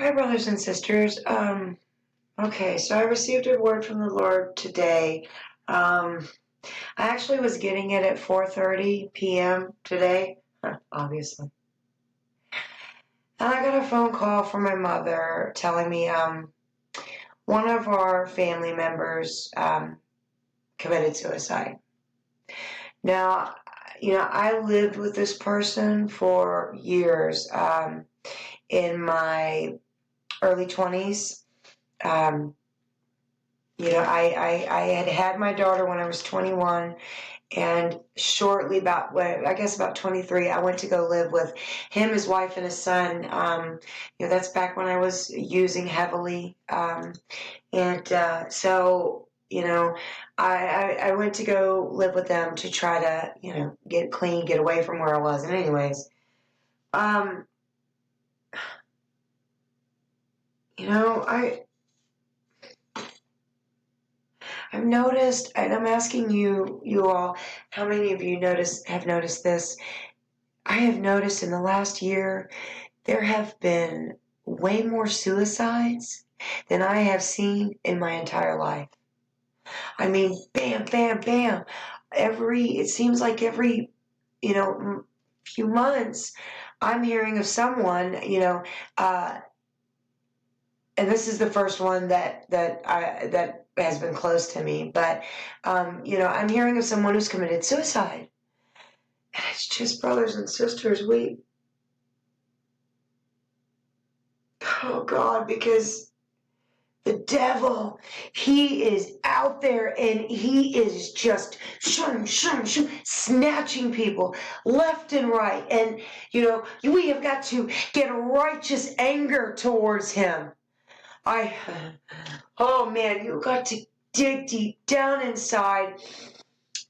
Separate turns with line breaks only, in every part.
Hi, brothers and sisters. Okay, so I received a word from the Lord today. I actually was getting it at 4:30 p.m. today, obviously. And I got a phone call from my mother telling me one of our family members committed suicide. Now, I lived with this person for years in my early 20s. I had my daughter when I was 21, and shortly about 23, I went to go live with him, his wife, and his son. That's back when I was using heavily. I went to go live with them to try to, get clean, get away from where I was. And anyways, um, I've noticed, and I'm asking you all, how many of you have noticed this? I have noticed in the last year, there have been way more suicides than I have seen in my entire life. I mean, bam, bam, bam. It seems like every, few months, I'm hearing of someone, and this is the first one that has been close to me. But I'm hearing of someone who's committed suicide, and it's just brothers and sisters. Oh God, because the devil, he is out there and he is just snatching people left and right. And we have got to get a righteous anger towards him. Oh man, you got to dig deep down inside,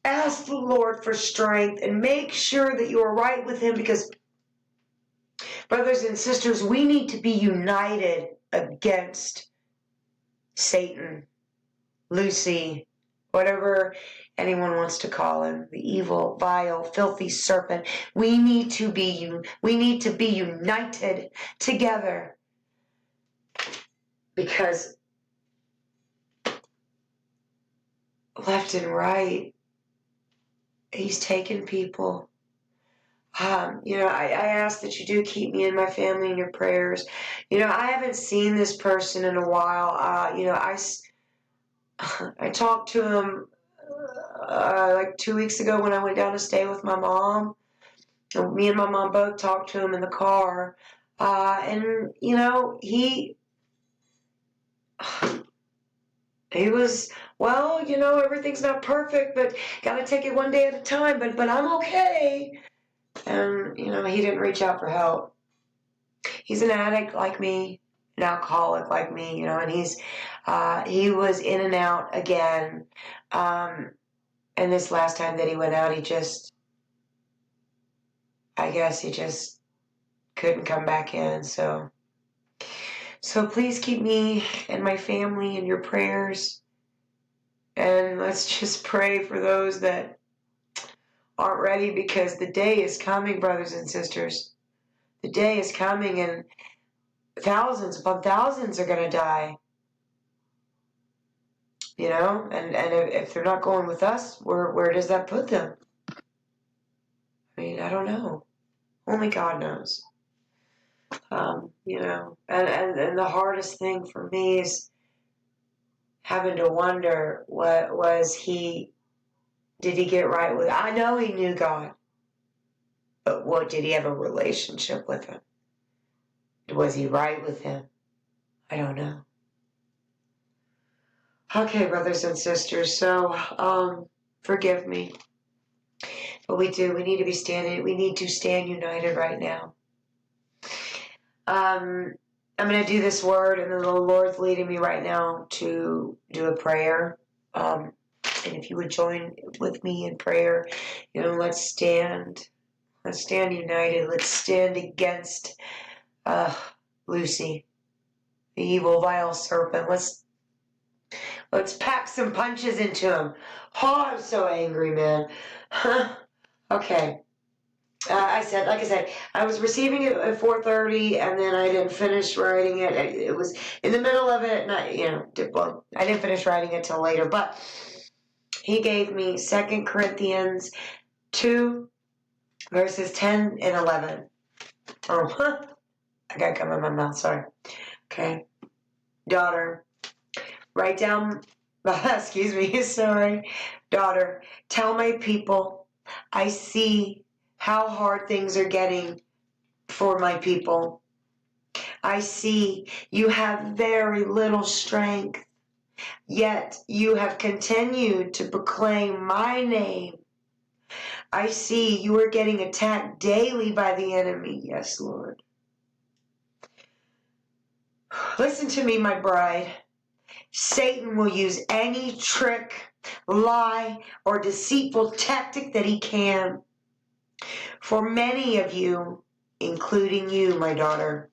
ask the Lord for strength, and make sure that you are right with him, because brothers and sisters, we need to be united against Satan, Lucy, whatever anyone wants to call him, the evil, vile, filthy serpent. We need to be united together, because left and right, he's taken people. I ask that you do keep me and my family in your prayers. I haven't seen this person in a while. I talked to him like 2 weeks ago when I went down to stay with my mom. Me and my mom both talked to him in the car. And he was, well, everything's not perfect, but gotta take it one day at a time, but I'm okay. And, he didn't reach out for help. He's an addict like me, an alcoholic like me, and he was in and out again. And this last time that he went out, I guess he just couldn't come back in. So please keep me and my family in your prayers. And let's just pray for those that aren't ready, because the day is coming, brothers and sisters. The day is coming, and thousands upon thousands are going to die. And if they're not going with us, where does that put them? I mean, I don't know. Only God knows. And the hardest thing for me is having to wonder, what was did he get right with? I know he knew God, but what, did he have a relationship with him? Was he right with him? I don't know. Okay, brothers and sisters, so forgive me. But we need to stand united right now. I'm going to do this word, and then the Lord's leading me right now to do a prayer. And if you would join with me in prayer, let's stand. Let's stand united. Let's stand against Lucy, the evil, vile serpent. Let's pack some punches into him. Oh, I'm so angry, man. Okay. like I said, I was receiving it at 4:30, and then I didn't finish writing it. It was in the middle of it, and I didn't finish writing it till later. But he gave me 2 Corinthians 2, verses 10 and 11. Oh, I got gum in my mouth. Sorry. Okay, daughter, write down. Excuse me. Sorry, daughter. Tell my people, I see how hard things are getting for my people. I see you have very little strength, yet you have continued to proclaim my name. I see you are getting attacked daily by the enemy. Yes, Lord. Listen to me, my bride. Satan will use any trick, lie, or deceitful tactic that he can. For many of you, including you, my daughter,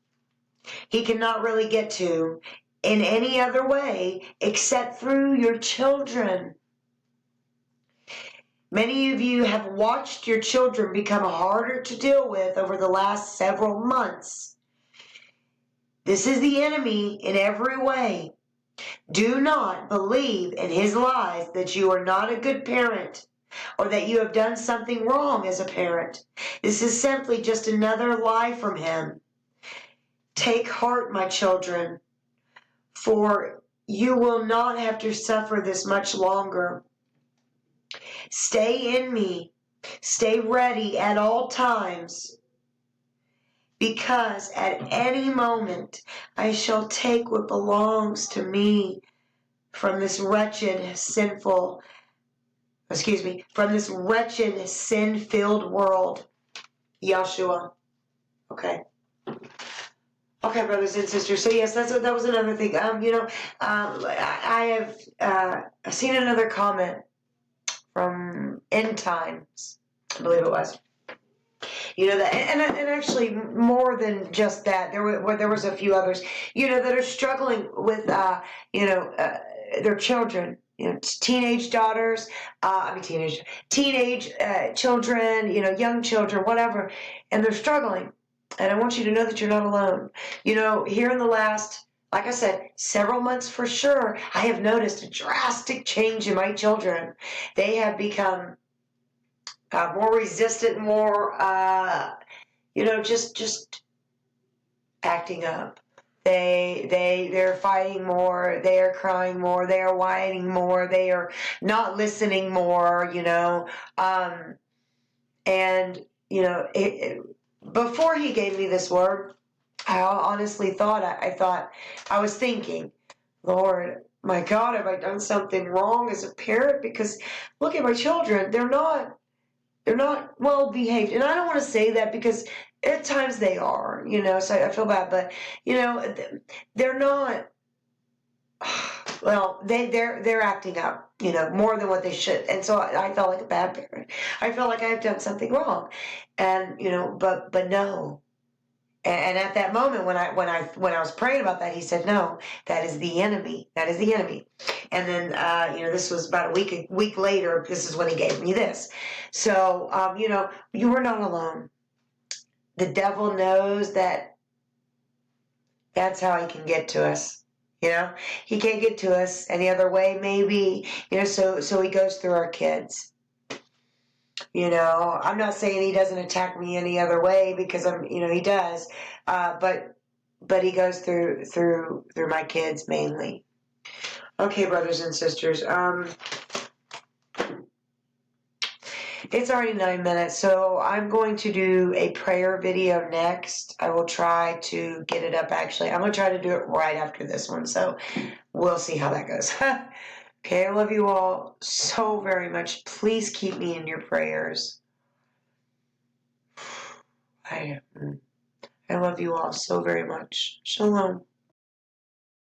he cannot really get to in any other way except through your children. Many of you have watched your children become harder to deal with over the last several months. This is the enemy in every way. Do not believe in his lies that you are not a good parent or that you have done something wrong as a parent. This is simply just another lie from him. Take heart, my children, for you will not have to suffer this much longer. Stay in me. Stay ready at all times, because at any moment I shall take what belongs to me from this wretched, sin-filled world. Yeshua. Okay. Okay, brothers and sisters. So yes, that was another thing. I have seen another comment from End Times, I believe it was. That, and actually more than just that, there was a few others, that are struggling with, their children, teenage daughters, teenage children, young children, whatever, and they're struggling. And I want you to know that you're not alone. Here in the last, like I said, several months for sure, I have noticed a drastic change in my children. They have become more resistant, more, just acting up. They're fighting more. They are crying more. They are whining more. They are not listening more. Before he gave me this word, I honestly thought, I was thinking, Lord, my God, have I done something wrong as a parent? Because look at my children. They're not well behaved. And I don't want to say that, because at times they are, so I feel bad, but they're not, well, they're acting up, more than what they should. And so I felt like a bad parent. I felt like I have done something wrong. And, but no. And at that moment, when I was praying about that, he said, "No, that is the enemy. That is the enemy." And then, this was about a week later. This is when he gave me this. So, you are not alone. The devil knows that that's how he can get to us. He can't get to us any other way. Maybe, so he goes through our kids. I'm not saying he doesn't attack me any other way, because he does, but he goes through my kids mainly. Okay, brothers and sisters, it's already 9 minutes, so I'm going to do a prayer video next. I will try to get it up. Actually, I'm going to try to do it right after this one, so we'll see how that goes. Okay, I love you all so very much. Please keep me in your prayers. I love you all so very much. Shalom.